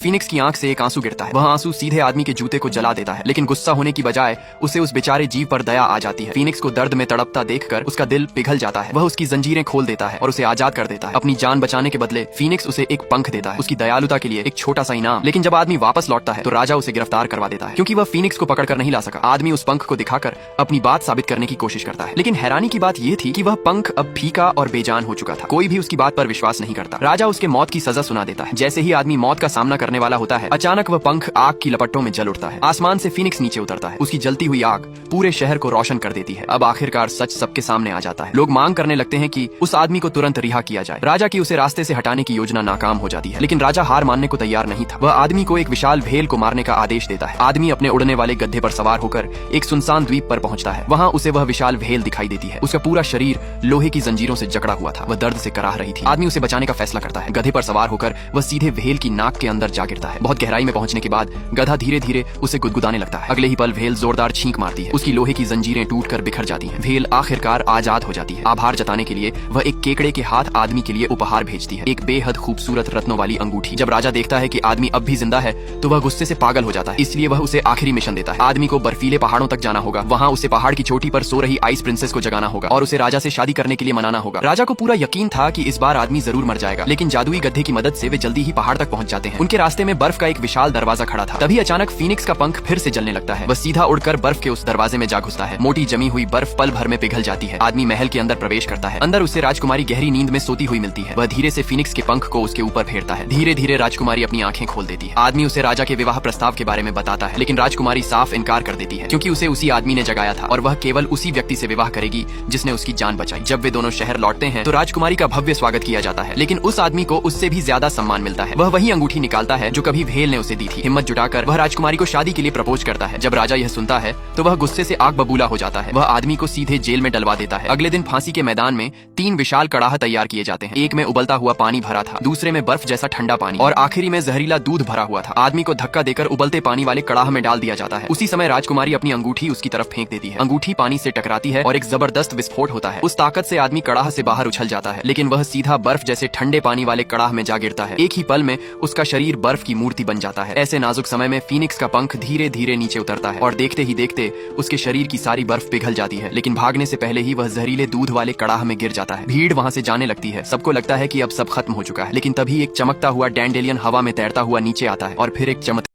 Phoenix की आंख से एक आंसू गिरता है। वह आंसू सीधे आदमी के जूते को जला देता है, लेकिन गुस्सा होने की बजाय उसे उस बेचारे जीव पर दया आ जाती है। फीनिक्स को दर्द में तड़पता देखकर उसका दिल पिघल जाता है। वह उसकी जंजीरें खोल देता है और उसे आजाद कर देता है। अपनी जान बचाने के बदले फीनिक्स उसे एक पंख देता है, उसकी दयालुता के लिए एक छोटा सा इनाम। लेकिन जब आदमी वापस लौटता है तो राजा उसे गिरफ्तार करवा देता है, क्योंकि वह फीनिक्स को पकड़कर नहीं ला सका। आदमी उस पंख को दिखाकर अपनी बात साबित करने की कोशिश करता है, लेकिन हैरानी की बात यह थी कि वह पंख अब फीका और बेजान हो चुका था। कोई भी उसकी बात पर विश्वास नहीं करता। राजा उसके मौत की सजा सुना देता है। जैसे ही आदमी मौत का सामना करने वाला होता है, अचानक वह पंख आग की लपटों में जल उठता है। आसमान से फीनिक्स नीचे उतरता है। उसकी जलती हुई आग पूरे शहर को रोशन कर देती है। अब आखिरकार सच सबके सामने आ जाता है। लोग मांग करने लगते हैं कि उस आदमी को तुरंत रिहा किया जाए। राजा की उसे रास्ते से हटाने की योजना नाकाम हो जाती है, लेकिन राजा हार मानने को तैयार नहीं था। वह आदमी को एक विशाल भेल को मारने का आदेश देता है। आदमी अपने उड़ने वाले गधे पर सवार होकर एक सुनसान द्वीप पर पहुंचता है। वहां उसे वह विशाल भेल दिखाई देती है। उसका पूरा शरीर लोहे की जंजीरों से जकड़ा हुआ था। वह दर्द से कराह रही थी। आदमी उसे बचाने का फैसला करता है। गधे पर सवार होकर वह सीधे भेल की नाक के अंदर जा गिरता है। बहुत गहराई में पहुंचने के बाद गधा धीरे धीरे उसे गुदगुदाने लगता है। अगले ही पल भेल जोरदार छींक मारती है। उसकी लोहे की जंजीरें टूटकर बिखर जाती हैं। भेल आखिरकार आजाद हो जाती है। आभार जताने के लिए वह एक केकड़े के हाथ आदमी के लिए उपहार भेजती है, एक बेहद खूबसूरत रत्नों वाली अंगूठी। जब राजा देखता है कि आदमी अब भी जिंदा है तो वह गुस्से से पागल हो जाता है। इसलिए वह उसे आखिरी मिशन देता है। आदमी को बर्फीले पहाड़ों तक जाना होगा। वहां उसे पहाड़ की चोटी पर सो रही आइस प्रिंसेस को जगाना होगा और उसे राजा से शादी करने के लिए मनाना होगा। राजा को पूरा यकीन था कि इस बार आदमी जरूर मर जाएगा, लेकिन जादुई गधे की मदद से वे जल्दी ही पहाड़ तक पहुंच जाते हैं। उनके रास्ते में बर्फ का एक विशाल दरवाजा खड़ा था। तभी अचानक फीनिक्स का पंख फिर से जलने लगता है। वह सीधा उड़कर बर्फ के उस दरवाजे में जा घुसता है। मोटी जमी हुई बर्फ पल भर में पिघल जाती है। आदमी महल के अंदर प्रवेश करता है। अंदर उसे राजकुमारी गहरी नींद में सोती हुई मिलती है। वह धीरे से फीनिक्स के पंख को उसके ऊपर फेरता है। धीरे धीरे राजकुमारी अपनी आंखें खोल देती है। आदमी उसे राजा के विवाह प्रस्ताव के बारे में बताता है, लेकिन राजकुमारी साफ इनकार कर देती है, क्योंकि उसे उसी आदमी ने जगाया था और वह केवल उसी व्यक्ति से विवाह करेगी जिसने उसकी जान बचाई। जब वे दोनों शहर लौटते हैं तो राजकुमारी का भव्य स्वागत किया जाता है, लेकिन उस आदमी को उससे भी ज्यादा सम्मान मिलता है। वह वही अंगूठी निकालता है जो कभी भेल ने उसे दी थी। हिम्मत जुटाकर वह राजकुमारी को शादी के लिए प्रपोज करता है। जब राजा यह सुनता है तो वह गुस्से से आग बबूला हो जाता है। वह आदमी को सीधे जेल में डलवा देता है। अगले दिन फांसी के मैदान में 3 विशाल कड़ाह तैयार किए जाते हैं। एक में उबलता हुआ पानी भरा था, दूसरे में बर्फ जैसा ठंडा पानी और आखिरी में जहरीला दूध भरा हुआ था। आदमी को धक्का देकर उबलते पानी वाले कड़ाह में डाल दिया जाता है। उसी समय राजकुमारी अपनी अंगूठी उसकी तरफ फेंक देती है। अंगूठी पानी से टकराती है और एक जबरदस्त विस्फोट होता है। उस ताकत से आदमी कड़ाह से बाहर उछल जाता है, लेकिन वह सीधा बर्फ जैसे ठंडे पानी वाले कड़ाह में जा गिरता है। एक ही पल में उसका शरीर बर्फ की मूर्ति बन जाता है। ऐसे नाजुक समय में फीनिक्स का पंख धीरे धीरे नीचे उतरता है और देखते ही देखते उसके शरीर की सारी बर्फ पिघल जाती है, लेकिन भागने से पहले ही वह जहरीले दूध वाले कड़ाह में गिर जाता है। भीड़ वहां से जाने लगती है। सबको लगता है कि अब सब खत्म हो चुका है, लेकिन तभी एक चमकता हुआ डैंडेलियन हवा में तैरता हुआ नीचे आता है और फिर एक चमत्कार